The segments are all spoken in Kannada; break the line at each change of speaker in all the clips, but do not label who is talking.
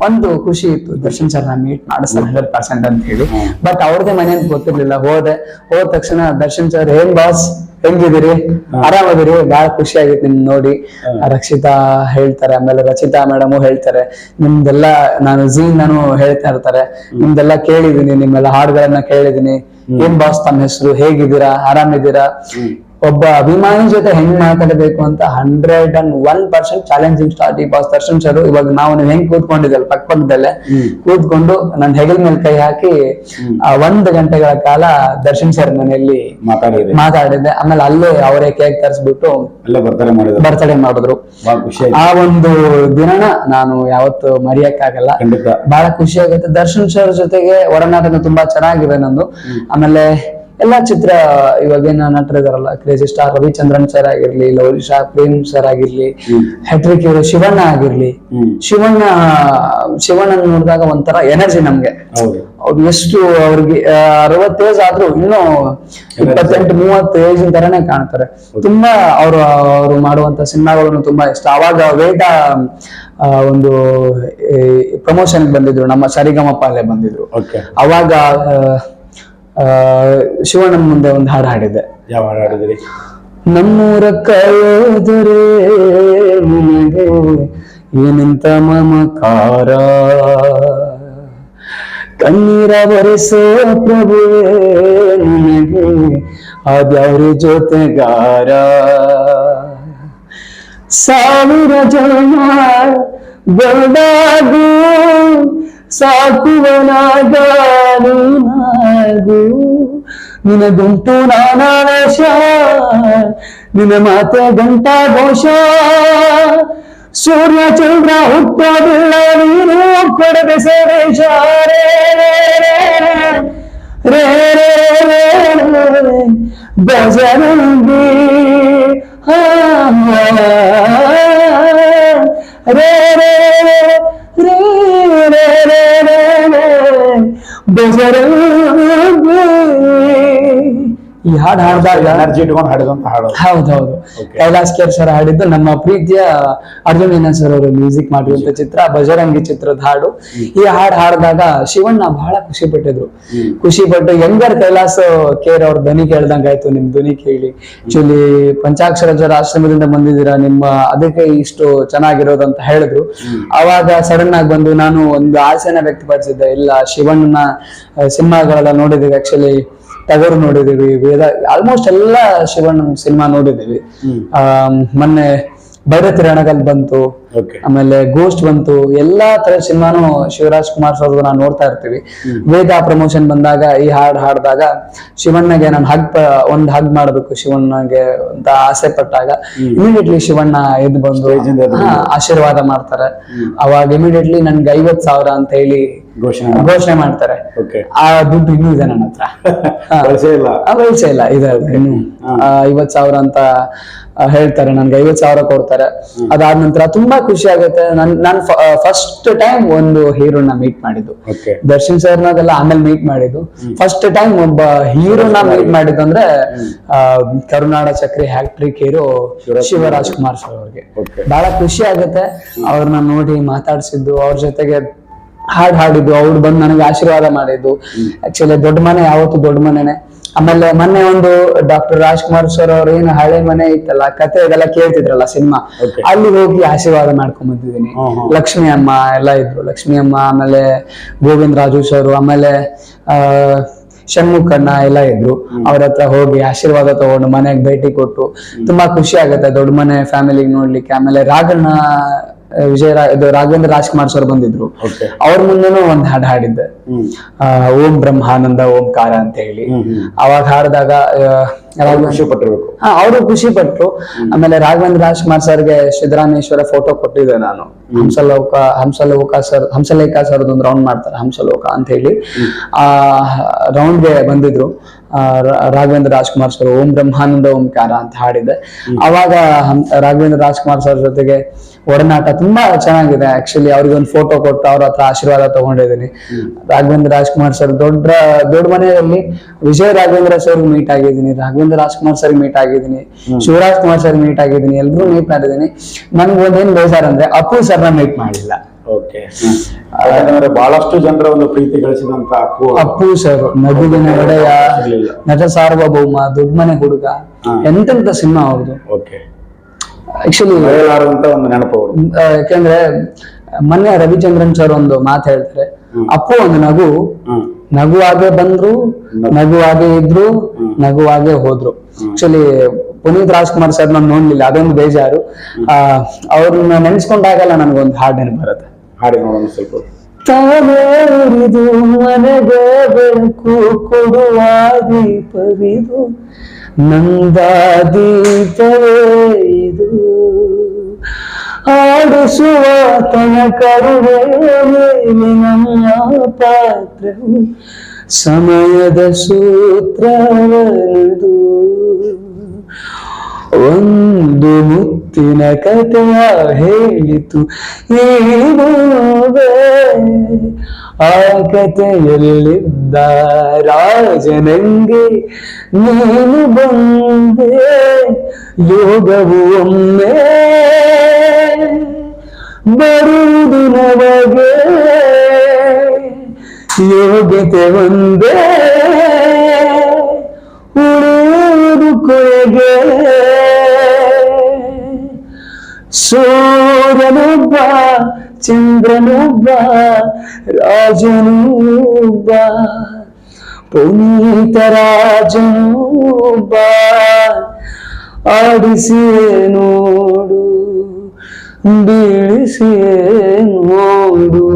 ಒಂದು ಖುಷಿ ಇತ್ತು, ದರ್ಶನ್ ಸರ್ ನಾ ಮೀಟ್ ಮಾಡಿಸ್ತಾರೆ 100% ಅಂತ ಹೇಳಿ. ಬಟ್ ಅವ್ರದೇ ಮನೆ ಅಂತ ಗೊತ್ತಿರ್ಲಿಲ್ಲ. ಹೋದ ತಕ್ಷಣ ದರ್ಶನ್ ಸರ್ ಏನ್ ಬಾಸ್ ಹೆಂಗಿದಿರಿ, ಆರಾಮದಿರಿ, ಬಹಳ ಖುಷಿ ಆಗಿತ್ತು ನಿಮ್ ನೋಡಿ. ರಕ್ಷಿತಾ ಹೇಳ್ತಾರೆ, ಆಮೇಲೆ ರಚಿತಾ ಮೇಡಮು ಹೇಳ್ತಾರೆ, ನಿಮ್ದೆಲ್ಲ ನಾನು ಹೇಳ್ತಾ ಇರ್ತಾರೆ, ನಿಮ್ದೆಲ್ಲ ಕೇಳಿದೀನಿ, ನಿಮ್ಮೆಲ್ಲ ಹಾಡುಗಳನ್ನ ಕೇಳಿದೀನಿ, ಏನ್ ಬಾಸ್ ತಮ್ಮ ಹೆಸರು, ಹೇಗಿದ್ದೀರಾ, ಆರಾಮಿದ್ದೀರಾ, ಒಬ್ಬ ಅಭಿಮಾನಿ ಜೊತೆ ಹೆಂಗ್ ಮಾತಾಡಬೇಕು ಅಂತ 101% ಚಾಲೆಂಜಿಂಗ್ ಸ್ಟಾರ್ಟ್ ಈ ಬಾಸ್ ದರ್ಶನ್ ಸರ್. ಇವಾಗ ನಾವು ನೀವು ಹೆಂಗ್ ಕೂತ್ಕೊಂಡಿದ್ದಲ್ಲ ಪಕ್ಕದಲ್ಲೇ ಕೂತ್ಕೊಂಡು ನನ್ನ ಹೆಗಲ ಮೇಲೆ ಕೈ ಹಾಕಿ 1 ಗಂಟೆಗಳ ಕಾಲ ದರ್ಶನ್ ಸರ್ ಮನೆಯಲ್ಲಿ ಮಾತಾಡಿದ್ದೆ. ಆಮೇಲೆ ಅಲ್ಲೇ ಅವರೇ ಕೇಕ್ ತರಿಸ್ಬಿಟ್ಟು ಬರ್ತಡೇ ಮಾಡಿದ್ರು. ಆ ಒಂದು ದಿನನ ನಾನು ಯಾವತ್ತು ಮರೆಯಕ್ಕಾಗಲ್ಲ, ಬಹಳ ಖುಷಿ ಆಗುತ್ತೆ. ದರ್ಶನ್ ಸರ್ ಜೊತೆಗೆ ಒಡನಾಟನ ತುಂಬಾ ಚೆನ್ನಾಗಿದೆ ನಂದು. ಆಮೇಲೆ ಎಲ್ಲಾ ಚಿತ್ರ ಇವಾಗೇನ ನಟರಿದಾರಲ್ಲ, ಕ್ರೇಜಿ ಸ್ಟಾರ್ ರವಿಚಂದ್ರನ್ ಸರ್ ಆಗಿರ್ಲಿ, ಲೌರಿ ಶಾ ಪ್ರೇಮ್ ಸರ್ ಆಗಿರ್ಲಿ, ಹೆಟ್ರಿಕ್ ಇವರು ಶಿವಣ್ಣ ಆಗಿರ್ಲಿ, ಶಿವಣ್ಣ ನೋಡಿದಾಗ ಒಂಥರ ಎನರ್ಜಿ ನಮ್ಗೆ. ಅವ್ರು ಎಷ್ಟು ಅವ್ರಿಗೆ 60 ಏಜ್ ಆದ್ರೂ ಇನ್ನೂ 28-30 ಏಜ್ ತರನೇ ಕಾಣ್ತಾರೆ. ತುಂಬಾ ಅವರು ಮಾಡುವಂತ ಸಿನಿಮಾಗಳನ್ನು ತುಂಬಾ ಇಷ್ಟ. ಅವಾಗ ವೇದ ಒಂದು ಪ್ರಮೋಷನ್ ಬಂದಿದ್ರು, ನಮ್ಮ ಸರಿಗಮಪ ಅಲ್ಲೇ ಬಂದಿದ್ರು. ಅವಾಗ ಶಿವಣ್ಣನ ಮುಂದೆ ಒಂದು ಹಾಡು ಹಾಡಿದ್ದೆ.
ಯಾವ ಹಾಡು ಹಾಡಿದ್ರಿ?
ನಮ್ಮೂರ ಕಳೆದರೆ ನಿನಗೆ ಏನಿಂತ ಮಮಕಾರ, ಕಣ್ಣೀರ ಬರೆಸೋ ಪ್ರಭುವೇ ನಿನಗೆ ಅದ್ಯಾವ್ರ ಜೊತೆಗಾರ, 1000 ಜನ ಬಂದಾಗೂ ಸಾಕುವನಾಗ ನೀನಾಗು, ನಿನಗುಂಟು ನಾನಾವೇಶ, ನಿನ್ನ ಮಾತೆ ಗಂಟಾ ಘೋಷ, ಸೂರ್ಯ ಚಂದ್ರ ಹುಟ್ಟೋದಿಲ್ಲ ನೀನು ಕೊಡದೆ ಸಂದೇಶ, ರೇ ಬಜರಂಗಿ ರೇ ಈ ಹಾಡು ಹಾಡಿದಾಗ
ಎನರ್ಜಿ ಇಟ್ಕೊಂಡು ಹಾಡಿದಂತ ಹಾಡು.
ಹೌದೌದು, ಕೈಲಾಸ್ ಕೇರ್ ಸರ್ ಹಾಡಿದ್ದು. ನಮ್ಮ ಪ್ರೀತಿಯ ಅರ್ಜುನ್ ಏನ ಸರ್ ಅವರು ಮ್ಯೂಸಿಕ್ ಮಾಡಿರುವಂತ ಚಿತ್ರ ಬಜರಂಗಿ ಚಿತ್ರದ ಹಾಡು. ಈ ಹಾಡು ಹಾಡಿದಾಗ ಶಿವಣ್ಣ ಬಹಳ ಖುಷಿ ಪಟ್ಟು ಯಂಗರ್ ಕೈಲಾಸ್ ಕೇರ್ ಅವ್ರ ಧ್ವನಿ ಕೇಳ್ದಂಗ ಆಯ್ತು. ನಿಮ್ ಧ್ವನಿ ಕೇಳಿ ಆಕ್ಚುಲಿ ಪಂಚಾಕ್ಷರ ಆಶ್ರಮದಿಂದ ಬಂದಿದ್ದೀರಾ, ನಿಮ್ಮ ಅದಕ್ಕೆ ಇಷ್ಟು ಚೆನ್ನಾಗಿರೋದಂತ ಹೇಳಿದ್ರು. ಅವಾಗ ಸಡನ್ ಆಗಿ ಬಂದು ನಾನು ಒಂದು ಆಸೆನ ವ್ಯಕ್ತಪಡಿಸಿದ್ದೆ, ಇಲ್ಲ ಶಿವಣ್ಣನ ಸಿನಿಮಾಗಳೆಲ್ಲ ನೋಡಿದೀವಿ, ಆಕ್ಚುಲಿ ಟಗರು ನೋಡಿದೀವಿ, ವೇದ ಆಲ್ಮೋಸ್ಟ್ ಎಲ್ಲಾ ಶಿವಣ್ಣ ಸಿನಿಮಾ ನೋಡಿದೀವಿ. ಮೊನ್ನೆ ಭೈರತಿ ರಣಗಲ್ ಬಂತು, ಆಮೇಲೆ ಗೋಸ್ಟ್ ಬಂತು, ಎಲ್ಲಾ ತರ ಸಿನಿಮಾನು ಶಿವರಾಜ್ ಕುಮಾರ್ ಸರ್ ನಾವು ನೋಡ್ತಾ ಇರ್ತೀವಿ. ವೇದ ಪ್ರಮೋಷನ್ ಬಂದಾಗ ಈ ಹಾಡ್ದಾಗ ಶಿವಣ್ಣಗೆ ನಾನು ಒಂದ್ ಹಗ್ ಮಾಡ್ಬೇಕು ಶಿವಣ್ಣಗೆ ಅಂತ ಆಸೆ ಪಟ್ಟಾಗ ಇಮಿಡಿಯೇಟ್ಲಿ ಶಿವಣ್ಣ ಎದ್ದು ಬಂದು ಆಶೀರ್ವಾದ ಮಾಡ್ತಾರೆ. ಅವಾಗ ಇಮಿಡಿಯೇಟ್ಲಿ ನನ್ಗೆ 50,000 ಅಂತ ಹೇಳಿ ಘೋಷಣೆ ಮಾಡ್ತಾರೆ. ಆ ದುಡ್ಡು ಇನ್ನೂ ಇದೆ ನನ್ನ ಹತ್ರ, ಬಳಸೇ ಇಲ್ಲ, ಇದೆ ಇನ್ನು 50,000 ಅಂತ ಹೇಳ್ತಾರೆ. ನನ್ಗೆ 50,000 ಕೊಡ್ತಾರೆ. ಅದಾದ ನಂತರ ತುಂಬಾ ಖುಷಿ ಆಗುತ್ತೆ. ನಾನು ಫಸ್ಟ್ ಟೈಮ್ ಒಂದು ಹೀರೋನ ಮೀಟ್ ಮಾಡಿದ್ದು, ದರ್ಶನ್ ಸರ್ನಾಗೆಲ್ಲ ಆಮೇಲೆ ಮೀಟ್ ಮಾಡಿದ್ದು. ಫಸ್ಟ್ ಟೈಮ್ ಒಬ್ಬ ಹೀರೋನ ಮೀಟ್ ಮಾಡಿದ್ದು ಅಂದ್ರೆ ಕರುನಾಡ ಚಕ್ರಿ hattrick hero Shivaraj Kumar sir ಅವ್ರಿಗೆ. ಬಹಳ ಖುಷಿ ಆಗುತ್ತೆ ಅವ್ರನ್ನ ನೋಡಿ ಮಾತಾಡ್ಸಿದ್ದು, ಅವ್ರ ಜೊತೆಗೆ ಹಾಡಿದ್ದು, ಅವ್ರು ಬಂದು ನನಗೆ ಆಶೀರ್ವಾದ ಮಾಡಿದ್ದು. ಆಕ್ಚುಲಿ ದೊಡ್ಡ ಮನೆ ಯಾವತ್ತು ದೊಡ್ಡ ಮನೆನೆ. ಆಮೇಲೆ ಮೊನ್ನೆ ಒಂದು ಡಾಕ್ಟರ್ ರಾಜ್ಕುಮಾರ್ ಸರ್ ಅವ್ರ ಏನು ಹಳೆ ಮನೆ ಇತ್ತಲ್ಲ, ಕತೆ ಇದೆಲ್ಲ ಕೇಳ್ತಿದ್ರಲ್ಲ ಸಿನಿಮಾ, ಅಲ್ಲಿ ಹೋಗಿ ಆಶೀರ್ವಾದ ಮಾಡ್ಕೊಂಡ್ ಬಂದಿದ್ದೀನಿ. ಲಕ್ಷ್ಮಿ ಅಮ್ಮ ಎಲ್ಲ ಇದ್ರು, ಲಕ್ಷ್ಮಿ ಅಮ್ಮ, ಆಮೇಲೆ ಗೋವಿಂದ ರಾಜು ಸರ್, ಆಮೇಲೆ ಷಣ್ಮುಖಣ್ಣ ಎಲ್ಲ ಇದ್ರು. ಅವ್ರ ಹತ್ರ ಹೋಗಿ ಆಶೀರ್ವಾದ ತಗೊಂಡು ಮನೆಗೆ ಭೇಟಿ ಕೊಟ್ಟು ತುಂಬಾ ಖುಷಿ ಆಗುತ್ತೆ ದೊಡ್ಡ ಮನೆ ಫ್ಯಾಮಿಲಿಗೆ ನೋಡ್ಲಿಕ್ಕೆ. ಆಮೇಲೆ ರಾಘವೇಂದ್ರ ರಾಜ್ಕುಮಾರ್ ಸರ್ ಬಂದಿದ್ರು, ಅವ್ರ ಮುಂದೆನೂ ಒಂದ್ ಹಾಡು ಹಾಡಿದ್ದೆ, ಓಂ ಬ್ರಹ್ಮಾನಂದ ಓಂಕಾರ ಅಂತ ಹೇಳಿ. ಅವಾಗ ಹಾಡಿದಾಗ ಅವರು ಖುಷಿ ಪಟ್ರು. ಆಮೇಲೆ ರಾಘವೇಂದ್ರ ರಾಜ್ಕುಮಾರ್ ಸರ್ಗೆ ಸಿದ್ದರಾಮೇಶ್ವರ ಫೋಟೋ ಕೊಟ್ಟಿದ್ದೆ ನಾನು. ಹಂಸಲೇಖ ಸರ್ ಒಂದು ರೌಂಡ್ ಮಾಡ್ತಾರೆ, ಹಂಸಲೋಕ ಅಂತ ಹೇಳಿ. ಆ ರೌಂಡ್ಗೆ ಬಂದಿದ್ರು ರಾಘವೇಂದ್ರ ರಾಜ್ಕುಮಾರ್ ಸರ್, ಓಂ ಬ್ರಹ್ಮಾನಂದ ಓಂಕಾರ ಅಂತ ಹಾಡಿದ್ದೆ. ಅವಾಗ ರಾಘವೇಂದ್ರ ರಾಜ್ಕುಮಾರ್ ಸರ್ ಜೊತೆಗೆ ಒಡನಾಟ ತುಂಬಾ ಚೆನ್ನಾಗಿದೆ. ಆಕ್ಚುಲಿ ಅವ್ರಿಗೆ ಒಂದು ಫೋಟೋ ಕೊಟ್ಟು ಅವ್ರ ಹತ್ರ ಆಶೀರ್ವಾದ ತಗೊಂಡಿದ್ದೀನಿ. ರಾಘವೇಂದ್ರ ರಾಜ್ಕುಮಾರ್ ಸರ್ ದೊಡ್ಡ ಮನೆಯಲ್ಲಿ ವಿಜಯ್ ರಾಘವೇಂದ್ರ ಸರ್ ಮೀಟ್ ಆಗಿದ್ದೀನಿ, ರಾಘವೇಂದ್ರ ರಾಜ್ಕುಮಾರ್ ಸರ್ ಮೀಟ್ ಆಗಿದ್ದೀನಿ, ಶಿವರಾಜ್ ಕುಮಾರ್ ಸರ್ ಮೀಟ್ ಆಗಿದ್ದೀನಿ, ಎಲ್ರೂ ಮೀಟ್ ಮಾಡಿದ್ದೀನಿ. ನನ್ಗೆ ಒಂದೇನ್ ಬೇಜಾರ್ ಅಂದ್ರೆ ಅಪ್ಪು ಸರ್ನ ಮೀಟ್ ಮಾಡಿಲ್ಲ.
ಓಕೆ. ಯಾಕಂದ್ರೆ ಬಹಳಷ್ಟು ಜನರ ಒಂದು ಪ್ರೀತಿ ಗಳಿಸಿದಂತ
ಅಪ್ಪು ಸರ್, ನಗುವಿನ ಒಡೆಯ, ನಟ ಸಾರ್ವಭೌಮ, ದೊಡ್ಡ ಮನೆ ಹುಡುಗ, ಎಂತೆಂತ ಸಿನಿಮಾ ಅವ್ರದ್ದು.
ಓಕೆ.
ಆಕ್ಚುಲಿ
ಮರೆಯಲಾರದಂತ ಒಂದು ನೆನಪು ಅವರು.
ಯಾಕಂದ್ರೆ ಮೊನ್ನೆ ರವಿಚಂದ್ರನ್ ಸರ್ ಒಂದು ಮಾತು ಹೇಳ್ತಾರೆ, ಅಪ್ಪು ಒಂದು ನಗುವಾಗೆ ಬಂದ್ರು, ನಗುವಾಗೆ ಇದ್ರು, ನಗುವಾಗೆ ಹೋದ್ರು. ಆಕ್ಚುಲಿ ಪುನೀತ್ ರಾಜ್ಕುಮಾರ್ ಸರ್ ನಾನು ನೋಡ್ಲಿಲ್ಲ, ಅದೊಂದು ಬೇಜಾರು. ಅವ್ರನ್ನ ನೆನೆಸ್ಕೊಂಡಾಗಲ್ಲ ನನಗೊಂದು ಹಾಡು ನೆನಪು ಬರುತ್ತೆ.
ಹಾಡಿ ನೋಡೋಣ ಸ್ವಲ್ಪ.
ತಾವೇರಿದು ಮನೆಗೆ ಬೆಳಕು ಕೊಡುವ ದೀಪವಿದು, ನಂದ ದೀಪವೇ ಇದು, ಆಡಿಸುವ ತನಕರುವೆ ನಮ್ಮ ಪಾತ್ರವು, ಸಮಯದ ಸೂತ್ರವನದು, ಒಂದು ಮುತ್ತಿನ ಕಥೆಯ ಹೇಳಿತು ಈ ಭೂಮಿ, ಆ ಕಥೆಯಲ್ಲಿದ್ದ ರಾಜನಂಗೆ ನೀನು ಬಂದೆ, ಯೋಗವು ಒಮ್ಮೆ ಬರುವುದು ನಮಗೆ, ಯೋಗ್ಯತೆ ಒಂದೇ ಉಳಿಯುವುದು ಕೊನೆಗೆ, ಸೂರ್ಯನೊಬ್ಬ ಚಂದ್ರನೊಬ್ಬ ರಾಜನೊಬ್ಬ, ಪುನೀತ ರಾಜನೊಬ್ಬ, ಆಡಿಸಿಯೇ ನೋಡು ಬೀಳಿಸಿಯೇ ನೋಡು,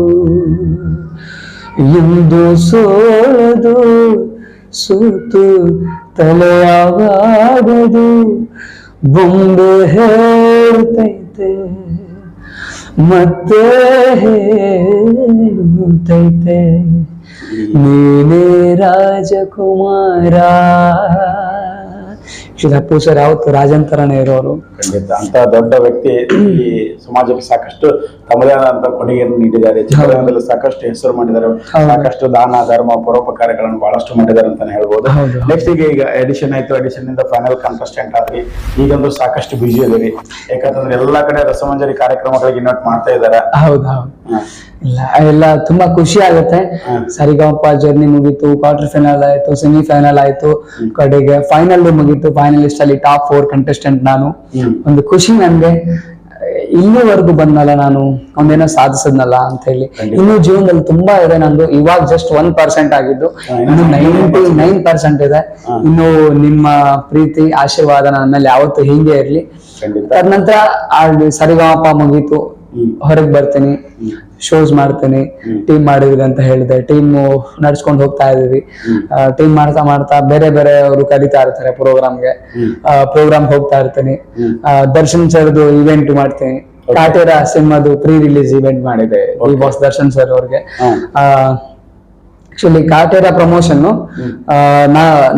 ಎಂದು ಸೋಲದು ಸೋತು ತಲೆಯಾಗದು, ಬೊಂಬೆ ಹೇಳ್ತೈತೆ ಮತ್ತೆ ಹೇಳುತ್ತೈತೆ, ನೀನೇ ರಾಜಕುಮಾರ. ಅಪ್ಪು ಸರ್ ಯಾವತ್ತು ರಾಜನ್ ತರನೇ ಇರೋರು.
ಖಂಡಿತ ಅಂತ ದೊಡ್ಡ ವ್ಯಕ್ತಿ ಈ ಸಮಾಜಕ್ಕೆ ಸಾಕಷ್ಟು ತಮ್ಮದೇ ಆದಂತ ಕೊಡುಗೆಯನ್ನು ನೀಡಿದ್ದಾರೆ. ಚಿತ್ರರಂಗದಲ್ಲಿ ಸಾಕಷ್ಟು ಹೆಸರು ಮಾಡಿದ್ದಾರೆ, ಸಾಕಷ್ಟು ದಾನ ಧರ್ಮ ಪರೋಪಕಾರಗಳನ್ನು ಬಹಳಷ್ಟು ಮಾಡಿದ್ದಾರೆ ಅಂತಾನೆ ಹೇಳ್ಬೋದು. ನೆಕ್ಸ್ಟ್ ಈಗ ಎಡಿಷನ್ ಆಯ್ತು, ಎಡಿಷನ್ ಇಂದ ಫೈನಲ್ ಕಂಟೆಸ್ಟೆಂಟ್ ಆದ್ರಿ, ಈಗಂತೂ ಸಾಕಷ್ಟು ಬಿಜಿ ಇದೀರಿ. ಯಾಕಂತಂದ್ರೆ ಎಲ್ಲಾ ಕಡೆ ರಸಮಂಜರಿ ಕಾರ್ಯಕ್ರಮಗಳಿಗೆ ಇನ್ವೈಟ್ ಮಾಡ್ತಾ ಇದ್ದಾರೆ.
ಹೌದು ಎಲ್ಲ ತುಂಬಾ ಖುಷಿ ಆಗುತ್ತೆ. ಸರಿಗಮಪ ಜರ್ನಿ ಮುಗೀತು, ಕ್ವಾರ್ಟರ್ ಫೈನಲ್ ಆಯ್ತು, ಸೆಮಿ ಫೈನಲ್ ಆಯ್ತು, ಕಡೆಗೆ ಫೈನಲ್ ಮುಗೀತು. ಫೈನಲಿಸ್ಟ್ ಅಲ್ಲಿ ಟಾಪ್ 4 ಕಂಟೆಸ್ಟೆಂಟ್ ನಾನು. ಒಂದು ಖುಷಿ ನನ್ಗೆ, ಇಲ್ಲಿವರೆಗೂ ಬಂದಲ್ಲ ನಾನು ಒಂದೇನೋ ಸಾಧಿಸದ್ನಲ್ಲ ಅಂತ ಹೇಳಿ. ಇನ್ನು ಜೀವನದಲ್ಲಿ ತುಂಬಾ ಇದೆ ನಂದು, ಇವಾಗ ಜಸ್ಟ್ 1% ಆಗಿದ್ದು, ಇನ್ನು 99% ಇದೆ. ಇನ್ನು ನಿಮ್ಮ ಪ್ರೀತಿ ಆಶೀರ್ವಾದ ನನ್ನ ಮೇಲೆ ಯಾವತ್ತು ಹೀಗೆ ಇರ್ಲಿ. ತದನಂತರ ಸರಿಗಮಪ ಮುಗೀತು, ಹೊರಗೆ ಬರ್ತೀನಿ, ಶೋಸ್ ಮಾಡ್ತೀನಿ. ಟೀಮ್ ಮಾಡಿದ್ವಿ ಅಂತ ಹೇಳಿದೆ, ಟೀಮ್ ನಡ್ಸ್ಕೊಂಡು ಹೋಗ್ತಾ ಇದೀವಿ. ಟೀಮ್ ಮಾಡ್ತಾ ಮಾಡ್ತಾ ಬೇರೆ ಬೇರೆ ಅವರು ಕರೀತಾ ಇರ್ತಾರೆ ಪ್ರೋಗ್ರಾಮ್ ಹೋಗ್ತಾ ಇರ್ತೀನಿ. ದರ್ಶನ್ ಸರ್ದು ಇವೆಂಟ್ ಮಾಡ್ತೀನಿ. ಕಾಟೇರ ಸಿನಿಮಾದು ಪ್ರೀ ರಿಲೀಸ್ ಇವೆಂಟ್ ಮಾಡಿದೆ ಈ ಬಾಸ್ ದರ್ಶನ್ ಸರ್ ಅವ್ರಿಗೆ. ಆಕ್ಚುಲಿ ಕಾಟೇರ ಪ್ರಮೋಷನ್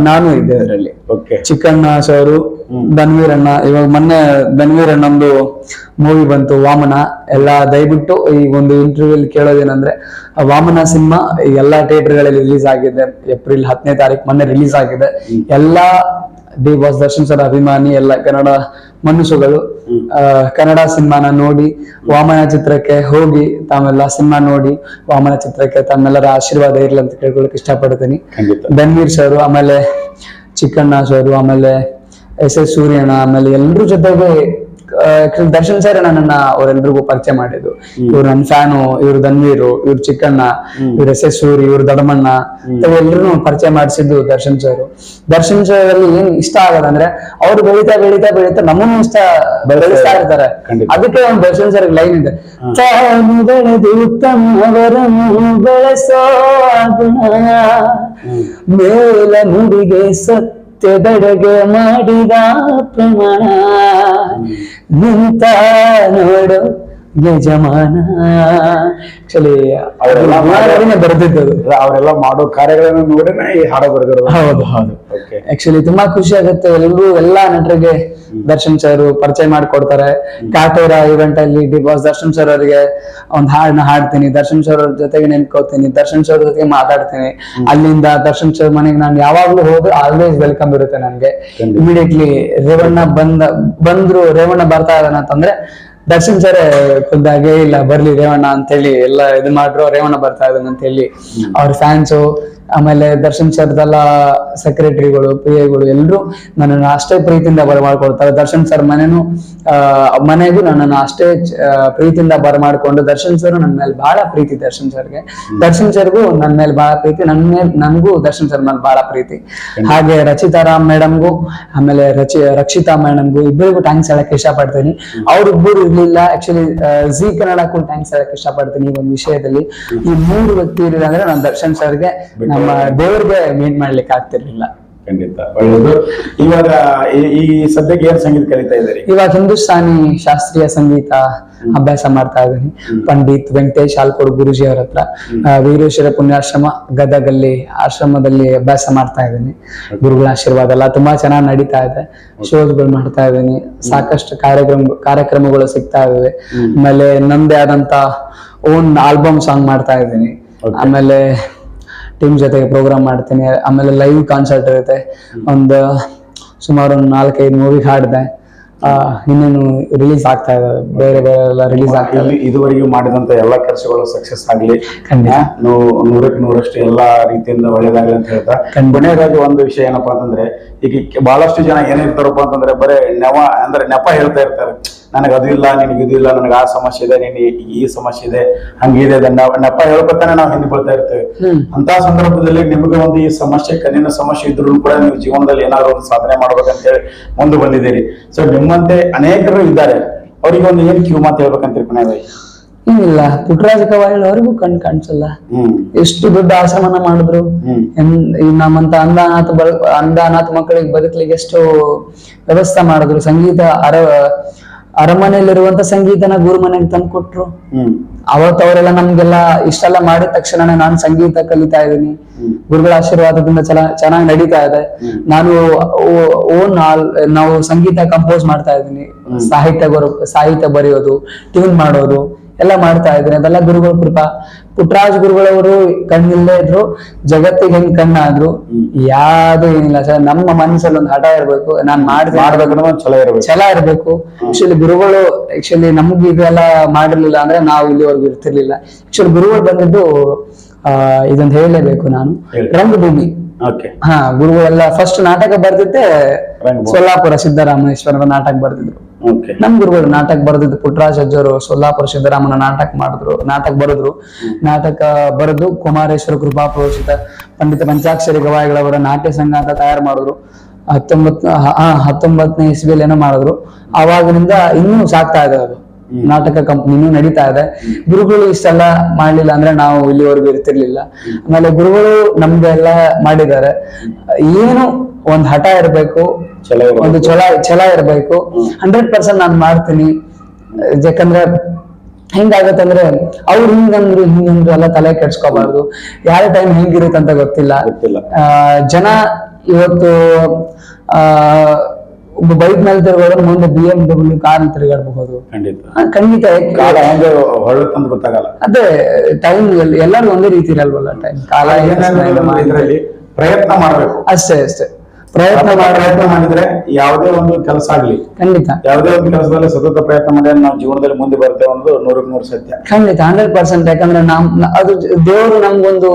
ನಾನು ಇದ್ದೆ ಅದರಲ್ಲಿ. ಚಿಕ್ಕಣ್ಣ ಸರ್, ಧನ್ವೀರ್ ಅಣ್ಣ, ಇವಾಗ ಮೊನ್ನೆ ಧನ್ವೀರ್ ಅಣ್ಣಂದು ಮೂವಿ ಬಂತು ವಾಮನ. ಎಲ್ಲ ದಯವಿಟ್ಟು ಈ ಒಂದು ಇಂಟರ್ವ್ಯೂ ಕೇಳೋದೇನಂದ್ರೆ, ವಾಮನ ಸಿನಿಮಾ ಎಲ್ಲಾ ಥಿಯೇಟರ್ಗಳಲ್ಲಿ ರಿಲೀಸ್ ಆಗಿದೆ. ಏಪ್ರಿಲ್ 10ನೇ ತಾರೀಕು ಮೊನ್ನೆ ರಿಲೀಸ್ ಆಗಿದೆ. ಎಲ್ಲಾ ಡಿ ಬಾಸ್ ದರ್ಶನ್ ಸರ್ ಅಭಿಮಾನಿ ಎಲ್ಲ ಕನ್ನಡ ಮನುಷ್ಯಗಳು ಕನ್ನಡ ಸಿನಿಮಾನ ನೋಡಿ ವಾಮನ ಚಿತ್ರಕ್ಕೆ ಹೋಗಿ ತಾವೆಲ್ಲ ಸಿನಿಮಾ ನೋಡಿ ವಾಮನ ಚಿತ್ರಕ್ಕೆ ತಮ್ಮೆಲ್ಲರ ಆಶೀರ್ವಾದ ಇರ್ಲಿ ಅಂತ ಕೇಳ್ಕೊಳಕ್ ಇಷ್ಟಪಡ್ತೀನಿ. ಧನ್ವೀರ್ ಸರ್, ಆಮೇಲೆ ಚಿಕ್ಕಣ್ಣ ಸರ್, ಆಮೇಲೆ ಎಸ್ ಸೂರ್ಯಣ್ಣ, ಆಮೇಲೆ ಎಲ್ರ ಜೊತೆಗೆ ದರ್ಶನ್ ಸರ್ ನನ್ನನ್ನ ಅವರೆಲ್ರಿಗೂ ಪರಿಚಯ ಮಾಡಿದ್ದು. ಇವ್ರು ನನ್ನ ಫ್ಯಾನು, ಇವ್ರು ಧನ್ವೀರು, ಇವ್ರು ಚಿಕ್ಕಣ್ಣ, ಇವ್ರು ಎಸ್ ಸೂರಿ, ಇವ್ರು ದೊಡ್ಡಮಣ್ಣ, ಎಲ್ರು ಪರಿಚಯ ಮಾಡಿಸಿದ್ದು ದರ್ಶನ್ ಸರ್. ದರ್ಶನ್ ಸರ್ ಅಲ್ಲಿ ಏನ್ ಇಷ್ಟ ಆಗದಂದ್ರೆ, ಅವ್ರು ಬೆಳೀತಾ ಬೆಳೀತಾ ಬೆಳೀತಾ ನಮ್ಮನ್ನು ಇಷ್ಟ ಬೆಳೆಸ್ತಾ ಇರ್ತಾರೆ. ಅದಕ್ಕೆ ಒಂದು ದರ್ಶನ್ ಸರ್ ಲೈನ್ ಇದೆ, ತಾನು ಬೆಳೆದು ತಮ್ಮವರನ್ನು ಬೆಳೆಸೋ ಮೇಲ ನುಡಿಗೆ ಸತ್ಯದೆಡೆಗೆ ಮಾಡಿದ ಪ್ರಮಾಣ ನಿಂತ ನೋಡು ಯಜಮಾನ. ಆಕ್ಚುಲಿ ಬರೆದಿದ್ದದು,
ಅವರೆಲ್ಲ ಮಾಡೋ ಕಾರ್ಯಗಳನ್ನು ನೋಡಿನೇ ಈ ಹಾಡು ಬರೆದಿರೋದು.
ಹೌದು. ಆಕ್ಚುಲಿ ತುಂಬಾ ಖುಷಿ ಆಗುತ್ತೆ. ಎಲ್ಲಾ ನಟರಿಗೆ ದರ್ಶನ್ ಸರ್ ಪರಿಚಯ ಮಾಡಿಕೊಡ್ತಾರೆ. ಕಾಟೇರ ಇವೆಂಟ್ ಅಲ್ಲಿ ಡಿ ಬಾಸ್ ದರ್ಶನ್ ಸರ್ ಅವರಿಗೆ ಒಂದ್ ಹಾಡನ್ನ ಹಾಡ್ತೀನಿ, ದರ್ಶನ್ ಸರ್ ಅವ್ರ ಜೊತೆಗೆ ನೆನ್ಕೋತೀನಿ, ದರ್ಶನ್ ಸರ್ ಜೊತೆಗೆ ಮಾತಾಡ್ತೀನಿ. ಅಲ್ಲಿಂದ ದರ್ಶನ್ ಸರ್ ಮನೆಗೆ ನಾನು ಯಾವಾಗ್ಲೂ ಹೋದ್ರೆ ಆಲ್ವೇಸ್ ವೆಲ್ಕಮ್ ಇರುತ್ತೆ ನನ್ಗೆ. ಇಮಿಡಿಯೇಟ್ಲಿ ರೇವಣ್ಣ ಬಂದ್ರು, ರೇವಣ್ಣ ಬರ್ತಾ ಇದ್ದಾನೆ ಅಂತಂದ್ರೆ ದರ್ಶನ್ ಸರ್ ಖುದ್ದಾಗೆ ಇಲ್ಲ ಬರ್ಲಿ ರೇವಣ್ಣ ಅಂತೇಳಿ ಎಲ್ಲ ಇದು ಮಾಡ್ರು, ರೇವಣ್ಣ ಬರ್ತಾ ಇದ್ದಾನೆ ಅಂತ ಹೇಳಿ ಅವ್ರ ಫ್ಯಾನ್ಸು, ಆಮೇಲೆ ದರ್ಶನ್ ಸರ್ದೆಲ್ಲ ಸೆಕ್ರೆಟರಿಗಳು, PIಗಳು ಎಲ್ಲರೂ ನನ್ನನ್ನು ಅಷ್ಟೇ ಪ್ರೀತಿಯಿಂದ ಬರಮಾಡ್ಕೊಳ್ತಾರೆ. ದರ್ಶನ್ ಸರ್ ಮನೆಗೂ ನನ್ನನ್ನು ಅಷ್ಟೇ ಪ್ರೀತಿಯಿಂದ ಬರಮಾಡ್ಕೊಂಡು, ದರ್ಶನ್ ಸರ್ ನನ್ನ ಮೇಲೆ ಬಹಳ ಪ್ರೀತಿ. ದರ್ಶನ್ ಸರ್ಗೂ ನನ್ನ ಮೇಲೆ ಬಹಳ ಪ್ರೀತಿ, ನನ್ಗೂ ದರ್ಶನ್ ಸರ್ ಮೇಲೆ ಬಹಳ ಪ್ರೀತಿ. ಹಾಗೆ ರಚಿತಾ ರಾಮ್ ಮೇಡಮ್ಗೂ, ಆಮೇಲೆ ರಕ್ಷಿತಾ ಮೇಡಮ್ಗೂ ಇಬ್ಬರಿಗೂ ಥ್ಯಾಂಕ್ಸ್ ಹೇಳಕ್ ಇಷ್ಟಪಡ್ತೀನಿ. ಅವ್ರಿಬ್ಬರು ಇರ್ಲಿಲ್ಲ, ಆಕ್ಚುಲಿ ಜಿ ಕನ್ನಡಕ್ಕೂ ಥ್ಯಾಂಕ್ಸ್ ಹೇಳಕ್ ಇಷ್ಟಪಡ್ತೀನಿ. ಈ ಒಂದು ವಿಷಯದಲ್ಲಿ ಈ 3 ವ್ಯಕ್ತಿ ಇರಲಿಲ್ಲ ಅಂದ್ರೆ ನಾನು ದರ್ಶನ್ ಸರ್ಗೆ, ನಮ್ಮ ದೇವರಿಗೆ ಮೀಟ್ ಮಾಡ್ಲಿಕ್ಕೆ ಆಗ್ತಿರ್ಲಿಲ್ಲ.
ಖಂಡಿತ ಒಳ್ಳೆಯದು. ಇವಾಗ ಈ ಸದ್ಯಕ್ಕೆ ಏನ್ ಸಂಗೀತ ಕಲಿತಾ ಇದ್ದೀರಿ?
ಇವಾಗ ಹಿಂದೂಸ್ತಾನಿ ಶಾಸ್ತ್ರೀಯ ಸಂಗೀತ ಅಭ್ಯಾಸ ಮಾಡ್ತಾ ಇದ್ದೀನಿ. ಪಂಡಿತ್ ವೆಂಕಟೇಶ್ ಆಲ್ಕೋಡ್ ಗುರುಜಿ ಅವರ ಹತ್ರ, ವೀರೇಶ್ವರ ಪುಣ್ಯಾಶ್ರಮ ಗದಗಲ್ಲಿ ಆಶ್ರಮದಲ್ಲಿ ಅಭ್ಯಾಸ ಮಾಡ್ತಾ ಇದ್ದೀನಿ. ಗುರುಗಳ ಆಶೀರ್ವಾದ ಎಲ್ಲ ತುಂಬಾ ಚೆನ್ನಾಗಿ ನಡೀತಾ ಇದೆ. ಶೋಸ್ಗಳು ಮಾಡ್ತಾ ಇದ್ದೀನಿ, ಸಾಕಷ್ಟು ಕಾರ್ಯಕ್ರಮಗಳು ಸಿಗ್ತಾ ಇದಾವೆ. ಆಮೇಲೆ ನಮ್ದೇ ಆದಂತ ಓನ್ ಆಲ್ಬಮ್ ಸಾಂಗ್ ಮಾಡ್ತಾ ಇದ್ದೀನಿ. ಆಮೇಲೆ ಟೀಮ್ ಜೊತೆಗೆ ಪ್ರೋಗ್ರಾಮ್ ಮಾಡ್ತೀನಿ. ಆಮೇಲೆ ಲೈವ್ ಕಾನ್ಸರ್ಟ್ ಇರುತ್ತೆ. ಸುಮಾರು 4-5 ಮೂವಿ ಹಾಡಿದೆ. ಇನ್ನೇನು ರಿಲೀಸ್ ಆಗ್ತಾ ಇದೆ, ಬೇರೆ ಎಲ್ಲ ರಿಲೀಸ್ ಆಗ್ತಾ ಇದೆ.
ಇದುವರೆಗೂ ಮಾಡಿದಂತ ಎಲ್ಲಾ ಕೆಲಸಗಳು ಸಕ್ಸಸ್ ಆಗ್ಲಿ, 100ಕ್ಕೆ 100ರಷ್ಟು ಎಲ್ಲಾ ರೀತಿಯಿಂದ ಒಳ್ಳೇದಾಗ್ಲಿ ಅಂತ ಹೇಳ್ತಾ, ಕೊನೆಯದಾಗಿ ಒಂದು ವಿಷಯ ಏನಪ್ಪಾ ಅಂತಂದ್ರೆ, ಈಗ ಬಹಳಷ್ಟು ಜನ ಏನಿರ್ತಾರಪ್ಪ ಅಂತಂದ್ರೆ ಬರೇ ನೆಪ ಹೇಳ್ತಾ ಇರ್ತಾರೆ. ನನಗೆ ಅದು ಇಲ್ಲ, ನಿನಗೆ ಇದು ಇಲ್ಲ, ನನಗೆ ಆ ಸಮಸ್ಯೆ ಇದೆ, ನಿನ್ ಈ ಸಮಸ್ಯೆ ಇದೆ, ಹಂಗಿದೆ, ನೆಪ ಹೇಳ್ಕೊತಾನೆ ನಾವು ಹಿಂದೆ ಬೀಳ್ತಾ ಇರ್ತೇವೆ. ಅಂತ ಸಂದರ್ಭದಲ್ಲಿ ನಿಮಗೆ ಒಂದು ಈ ಸಮಸ್ಯೆ, ಕಣ್ಣಿನ ಸಮಸ್ಯೆ ಇದ್ರೂ ಕೂಡ ನೀವು ಜೀವನದಲ್ಲಿ ಏನಾದ್ರು ಒಂದು ಸಾಧನೆ ಮಾಡ್ಬೇಕಂತ ಹೇಳಿ ಮುಂದೆ ಬಂದಿದ್ದೀರಿ. ಸೊ ನಿಮ್ಮಂತೆ ಅನೇಕರು ಇದ್ದಾರೆ, ಅವ್ರಿಗೆ ಒಂದು ಏನ್ ಕಿವಿ ಮಾತು ಹೇಳ್ಬೇಕಂತ ಕೊನೆಯದಾಗಿ?
ಏನಿಲ್ಲ, ಪುಟ್ಟರಾಜ ಗವಾಯಿಗಳು ಅವ್ರಿಗೂ ಕಾಣಿಸಲ್ಲ. ಎಷ್ಟು ದೊಡ್ಡ ಆಶ್ರಮನ ಮಾಡಿದ್ರು. ನಮ್ಮಂತ ಅಂಧ ಮಕ್ಕಳಿಗೆ ಬದುಕಲಿಕ್ಕೆ ಎಷ್ಟು ವ್ಯವಸ್ಥೆ ಮಾಡಿದ್ರು. ಸಂಗೀತ ಅರಮನೆಯಲ್ಲಿರುವಂತ ಸಂಗೀತನ ಗುರು ಮನೆಗೆ ತಂದು ಕೊಟ್ರು. ಅವರೆಲ್ಲ ನಮ್ಗೆಲ್ಲ ಇಷ್ಟೆಲ್ಲ ಮಾಡಿದ ತಕ್ಷಣ ನಾನು ಸಂಗೀತ ಕಲಿತಾ ಇದ್ದೀನಿ. ಗುರುಗಳ ಆಶೀರ್ವಾದದಿಂದ ಚೆನ್ನಾಗಿ ನಡೀತಾ ಇದೆ. ನಾವು ಸಂಗೀತ ಕಂಪೋಸ್ ಮಾಡ್ತಾ ಇದ್ದೀನಿ. ಸಾಹಿತ್ಯ ಬರೆಯೋದು, ಟ್ಯೂನ್ ಮಾಡೋದು ಎಲ್ಲ ಮಾಡ್ತಾ ಇದ್ದೀನಿ. ಅದೆಲ್ಲ ಗುರುಗಳ ಕೃಪಾ. ಪುಟ್ಟರಾಜ್ ಗುರುಗಳವರು ಕಣ್ಣಿಲ್ಲದೆ ಇದ್ರು, ಜಗತ್ತಿಗೆ ಹೆಂಗ್ ಕಣ್ಣಾದ್ರು. ಯಾವ್ದು ಏನಿಲ್ಲ ಸರ್, ನಮ್ಮ ಮನಸ್ಸಲ್ಲಿ ಒಂದು ಹಠ ಇರ್ಬೇಕು, ನಾನ್ ಮಾಡ್ಬೇಕು, ಛಲ ಇರ್ಬೇಕು. ಆಕ್ಚುಲಿ ನಮ್ಗೆ ಇದೆಲ್ಲ ಮಾಡಿರ್ಲಿಲ್ಲ ಅಂದ್ರೆ ನಾವು ಇಲ್ಲಿವರೆಗೂ ಇರ್ತಿರ್ಲಿಲ್ಲ. ಆಕ್ಚುಲಿ ಗುರುಗಳು ಬಂದಿದ್ದು ಇದೊಂದು ಹೇಳಲೇಬೇಕು ನಾನು, ರಂಗಭೂಮಿ. ಗುರುಗಳೆಲ್ಲ ಫಸ್ಟ್ ನಾಟಕ ಬರ್ದಿದ್ದೆ ಸೊಲ್ಲಾಪುರ ಸಿದ್ದರಾಮೇಶ್ವರರ ನಾಟಕ ಬರ್ದಿದ್ರು. ನಮ್ ಗುರುಗಳು ನಾಟಕ ಬರೆದಿದ್ದು ಪುಟ್ಟರಾಜ್ ಅಜ್ಜವರು ಸೊಲ್ಲಾಪುರ ಸಿದ್ದರಾಮನ ನಾಟಕ ಬರೆದು ಕುಮಾರೇಶ್ವರ ಕೃಪಾ ಪ್ರೋಷಿತ ಪಂಡಿತ ಪಂಚಾಕ್ಷರಿ ಗವಾಯಿಗಳವರ ನಾಟ್ಯ ಸಂಘ ಅಂತ ತಯಾರು ಮಾಡಿದ್ರು. 19ನೇ ಇಸ್ವಿಯಲ್ಲಿ ಏನೋ ಮಾಡಿದ್ರು. ಅವಾಗಿನಿಂದ ಇನ್ನೂ ಸಾಕ್ತಾ ಇದೆ ಅದು. ನಾಟಕ ಕಂಪನಿನೂ ನಡೀತಾ ಇದೆ. ಗುರುಗಳು ಇಷ್ಟೆಲ್ಲ ಮಾಡ್ಲಿಲ್ಲ ಅಂದ್ರೆ ನಾವು ಇಲ್ಲಿವರೆಗೂ ಇರ್ತಿರ್ಲಿಲ್ಲ. ಆಮೇಲೆ ಗುರುಗಳು ನಮ್ಗೆಲ್ಲ ಮಾಡಿದ್ದಾರೆ. ಏನು ಒಂದ್ ಹಠ ಇರ್ಬೇಕು, ಒಂದು ಛಲ ಇರ್ಬೇಕು. 100% ನಾನ್ ಮಾಡ್ತೀನಿ. ಯಾಕಂದ್ರೆ ಹೆಂಗಾಗತ್ತಂದ್ರೆ ಅವ್ರು ಹಿಂಗಂದ್ರು ಎಲ್ಲ ತಲೆ ಕೆಡ್ಸ್ಕೋಬಾರ್ದು. ಯಾರ ಟೈಮ್ ಹೆಂಗಿರುತ್ತೆ ಅಂತ ಗೊತ್ತಿಲ್ಲ. ಜನ ಇವತ್ತು ಒಬ್ಬ ಬೈಕ್ ಮೇಲೆ ತಿರುಗಾಡೋದು ಮುಂದೆ BMW ಕಾರ್ ತಿರುಗಾಡಬಹುದು. ಖಂಡಿತ
ಗೊತ್ತಾಗಲ್ಲ.
ಅದೇ ಟೈಮ್ ಎಲ್ಲರೂ ಒಂದೇ ರೀತಿ ಇರಲ್ವಲ್ಲ. ಟೈಮ್ ಕಾಲ
ಪ್ರಯತ್ನ ಮಾಡ್ಬೇಕು, ಅಷ್ಟೇ.
ಪ್ರಯತ್ನ
ಮಾಡಿದ್ರೆ ಯಾವುದೇ ಒಂದು ಕೆಲಸ ಆಗ್ಲಿ, ಖಂಡಿತ ಯಾವುದೇ ಒಂದು ಕೆಲಸದಲ್ಲಿ ಸತತ ಪ್ರಯತ್ನ ಮಾಡಿದ್ರೆ ನಾವು ಜೀವನದಲ್ಲಿ ಮುಂದೆ ಬರ್ತೇವೆ ಅನ್ನೋದು 100ಕ್ಕೆ 100 ಸತ್ಯ.
ಖಂಡಿತ 100%. ಯಾಕಂದ್ರೆ ಅದು ದೇವರು ನಮ್ಗೊಂದು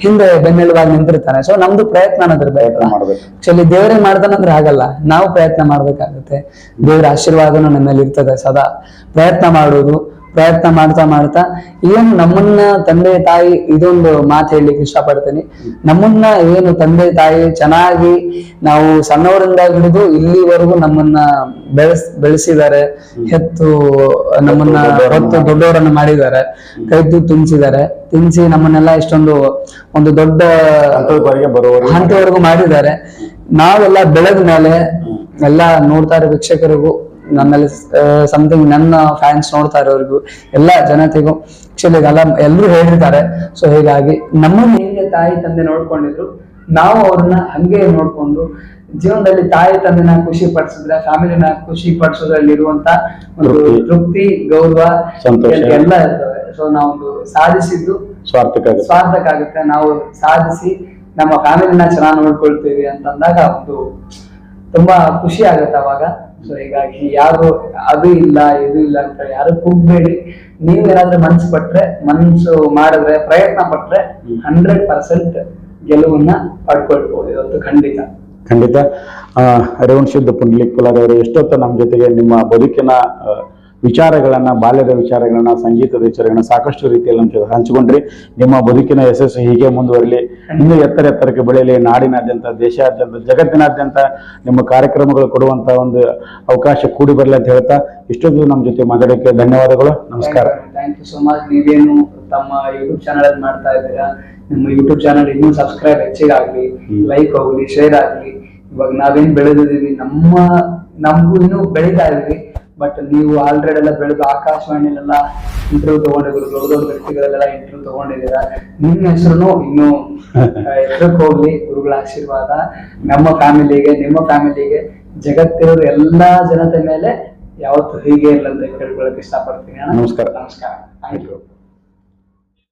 ಹಿಂದೆ ಬೆನ್ನೆಲುಬಾಗಿ ನಿಂತಿರ್ತಾನೆ. ಸೊ ನಮ್ದು ಪ್ರಯತ್ನ ಅನ್ನೋದಿರ್ಬೇಕು. ಆಕ್ಚುಲಿ ದೇವರೇ ಮಾಡ್ತಾನಂದ್ರೆ ಆಗಲ್ಲ, ನಾವು ಪ್ರಯತ್ನ ಮಾಡ್ಬೇಕಾಗುತ್ತೆ. ದೇವರ ಆಶೀರ್ವಾದನೂ ನಮ್ಮಲ್ಲಿ ಇರ್ತದೆ. ಸದಾ ಪ್ರಯತ್ನ ಮಾಡ್ತಾ ಏನು ನಮ್ಮನ್ನ ತಂದೆ ತಾಯಿ, ಇದೊಂದು ಮಾತು ಹೇಳಲಿಕ್ಕೆ ಇಷ್ಟಪಡ್ತೀನಿ. ನಮ್ಮನ್ನ ಏನು ತಂದೆ ತಾಯಿ ಚೆನ್ನಾಗಿ ನಾವು ಸಣ್ಣವರಿಂದ ಹಿಡಿದು ಇಲ್ಲಿವರೆಗೂ ನಮ್ಮನ್ನ ಬೆಳೆಸಿದ್ದಾರೆ, ನಮ್ಮನ್ನ ದೊಡ್ಡವರನ್ನ ಮಾಡಿದ್ದಾರೆ, ಕೈದು ತಿನ್ಸಿ ನಮ್ಮನ್ನೆಲ್ಲ ಇಷ್ಟೊಂದು ಒಂದು ದೊಡ್ಡ ಹಂತವರೆಗೂ ಮಾಡಿದ್ದಾರೆ. ನಾವೆಲ್ಲ ಬೆಳೆದ ಮೇಲೆ ಎಲ್ಲ ನೋಡ್ತಾ ಇರೋ ವೀಕ್ಷಕರಿಗೂ, ನನ್ನಲ್ಲಿ ಸಮಥಿಂಗ್ ನನ್ನ ಫ್ಯಾನ್ಸ್ ನೋಡ್ತಾ ಇರೋರಿಗೂ, ಎಲ್ಲ ಜನತೆಗೂ ಆಕ್ಚುಲಿ ಇದೆಲ್ಲ ಎಲ್ಲರೂ ಹೇಳಿರ್ತಾರೆ. ಸೊ ಹೀಗಾಗಿ ನಮ್ಮನ್ನ ಹೇಗೆ ತಾಯಿ ತಂದೆ ನೋಡ್ಕೊಂಡಿದ್ರು, ನಾವು ಅವ್ರನ್ನ ಹಂಗೆ ನೋಡ್ಕೊಂಡು ಜೀವನದಲ್ಲಿ ತಾಯಿ ತಂದೆನ ಖುಷಿ ಪಡಿಸಿದ್ರೆ, ಫ್ಯಾಮಿಲಿನ ಖುಷಿ ಪಡಿಸೋದ್ರಲ್ಲಿ ಇರುವಂತ ಒಂದು ತೃಪ್ತಿ, ಗೌರವ ಎಲ್ಲ ಇರ್ತವೆ. ಸೊ ನಾವು ಸಾಧಿಸಿದ್ದು ಸ್ವಾರ್ಥಕ್ಕಾಗುತ್ತೆ. ನಾವು ಸಾಧಿಸಿ ನಮ್ಮ ಫ್ಯಾಮಿಲಿನ ಚೆನ್ನಾಗಿ ನೋಡ್ಕೊಳ್ತೀವಿ ಅಂತಂದಾಗ ಒಂದು ತುಂಬಾ ಖುಷಿ ಆಗುತ್ತೆ ಅವಾಗ. ಸೊ ಹೀಗಾಗಿ ಯಾರು ಅದು ಇಲ್ಲ ಇದು ಇಲ್ಲ ಅಂತ ಯಾರು ಕೂಗ್ಬೇಡಿ. ನೀವ್ ಏನಾದ್ರೂ ಮನ್ಸು ಮಾಡಿದ್ರೆ ಪ್ರಯತ್ನ ಪಟ್ರೆ 100% ಗೆಲುವನ್ನ ಪಡ್ಕೊಳ್ಬಹುದು ಇವತ್ತು ಖಂಡಿತ.
ರೇವಣ್ ಸಿದ್ಧ ಪುಂಡ್ಲಿಕ್ ಕುಲಾರಿ ಅವರು ಎಷ್ಟೊತ್ತು ನಮ್ಮ ಜೊತೆಗೆ ನಿಮ್ಮ ಬದುಕಿನ ವಿಚಾರಗಳನ್ನ, ಬಾಲ್ಯದ ವಿಚಾರಗಳನ್ನ, ಸಂಗೀತದ ವಿಚಾರಗಳನ್ನ ಸಾಕಷ್ಟು ರೀತಿಯಲ್ಲಿ ನಮ್ಮ ಜೊತೆ ಹಂಚಿಕೊಂಡ್ರಿ. ನಿಮ್ಮ ಬದುಕಿನ ಯಶಸ್ಸು ಹೀಗೆ ಮುಂದುವರಲಿ, ಇನ್ನೂ ಎತ್ತರಕ್ಕೆ ಬೆಳೆಯಲಿ. ನಾಡಿನಾದ್ಯಂತ, ದೇಶಾದ್ಯಂತ, ಜಗತ್ತಿನಾದ್ಯಂತ ನಿಮ್ಮ ಕಾರ್ಯಕ್ರಮಗಳು ಕೊಡುವಂತ ಒಂದು ಅವಕಾಶ ಕೂಡಿ ಬರಲಿ ಅಂತ ಹೇಳ್ತಾ ಇಷ್ಟೊಂದು ನಮ್ಮ ಜೊತೆ ಮಾತಾಡೋಕ್ಕೆ ಧನ್ಯವಾದಗಳು. ನಮಸ್ಕಾರ.
Thank you so much. ನೀವೇನು ತಮ್ಮ ಯೂಟ್ಯೂಬ್ ಚಾನಲ್ ಮಾಡ್ತಾ ಇದ್ದೀರಾ, ನಿಮ್ಮ ಯೂಟ್ಯೂಬ್ ಚಾನಲ್ ಇನ್ನೂ ಸಬ್ಸ್ಕ್ರೈಬ್ ಹೆಚ್ಚಿಗಾಗ್ಲಿ, ಲೈಕ್ ಹೋಗ್ಲಿ, ಶೇರ್ ಆಗ್ಲಿ. ಇವಾಗ ನಾವೇನ್ ಬೆಳೆದಿದೀವಿ, ನಮಗೂ ಇನ್ನೂ ಬೆಳೀತಾ ಇದೀವಿ. ಬಟ್ ನೀವು ಆಲ್ರೆಡಿ ಎಲ್ಲ ಬೆಳೆದು ಆಕಾಶವಾಣಿಲೆಲ್ಲ ಇಂಟರ್ವ್ಯೂ ತಗೊಂಡಿದ್ರು, ದೊಡ್ಡ ದೊಡ್ಡ ವ್ಯಕ್ತಿಗಳೆಲ್ಲ ಇಂಟರ್ವ್ಯೂ ತಗೊಂಡಿದ್ದೀರಾ. ನಿಮ್ಮ ಹೆಸರು ಇನ್ನೂ ಎತ್ತರಕ್ಕೆ ಹೋಗ್ಲಿ. ಗುರುಗಳ ಆಶೀರ್ವಾದ ನಮ್ಮ ಫ್ಯಾಮಿಲಿಗೆ, ನಿಮ್ಮ ಫ್ಯಾಮಿಲಿಗೆ, ಜಗತ್ತಿರೋರು ಎಲ್ಲಾ ಜನತೆ ಮೇಲೆ ಯಾವತ್ತು ಹೀಗೆ ಇಲ್ಲ ಅಂತ ಕೇಳ್ಕೊಳಕ್ ಇಷ್ಟಪಡ್ತೀನಿ.
ನಮಸ್ಕಾರ.
Thank you.